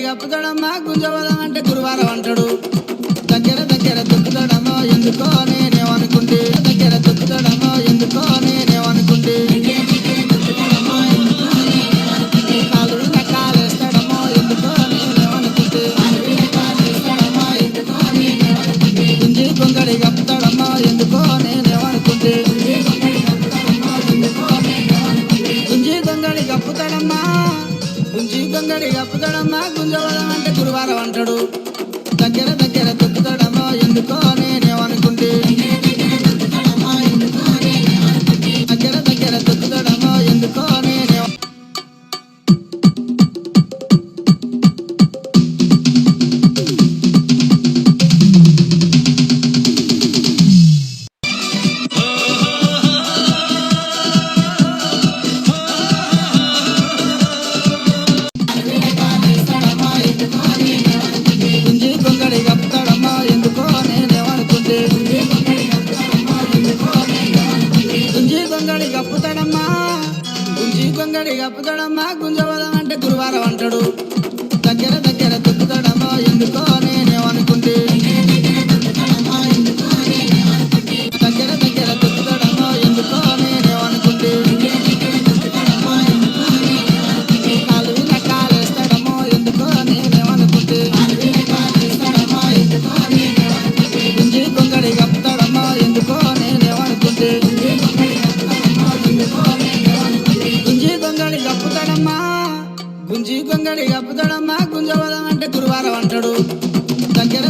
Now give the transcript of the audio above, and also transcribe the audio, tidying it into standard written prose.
కప్పుతాడమ్మా గుంజవదం అంటే గురువారం అంటాడు. దగ్గర దగ్గర తొక్కుతాడమ్మో ఎందుకో నేనేమనుకుంటే, దగ్గర తొక్కుతాడమ్మో ఎందుకో నేనేమనుకుంటే, కాలు కాలేస్తాడమ్మో ఎందుకో నేనేమనుకుంటే, గుంజి గొంగడి కప్పుతాడమ్మో ఎందుకో నేనేమనుకుంటే, గుంజి గొంగడి కప్పుతాడమ్మా గుంజి గొంగడి కప్పుతాడమ్మా గుంజవదం అంటే గురువారం అంటాడు. దగ్గర దగ్గర తొక్కుతాడమ్మో ఎందుకో నేనేమనుకుంటే, దగ్గర దగ్గర తొక్కుతాడమ్మో ఎందుకో నేనే గుంజి గొంగడి కప్పుతాడమ్మా ఎందుకో నేనేమనుకుంటే, గుంజి గొంగడి కప్పుతాడమ్మా గుంజి గొంగడి కప్పుతాడమ్మా గుంజవదం అంటే గురువారం అంటాడు. దగ్గర దగ్గర తొక్కుతాడమ్మో ఎందుకో నేనేమనుకుంటే, దగ్గర దగ్గర తొక్కుతాడమ్మో ఎందుకో నేనేమనుకుంటే, కాలు కాలేస్తాడమ్మో ఎందుకో నేనేమనుకుంటే, గుంజి గొంగడి కప్పుతాడమ్మో ఎందుకో నేనేమనుకుంటే, గుంజి గొంగడి కప్పుతాడమ్మా గుంజి గొంగడి కప్పుతాడమ్మా గుంజవదం అంటే గురువారం అంటాడు. దగ్గర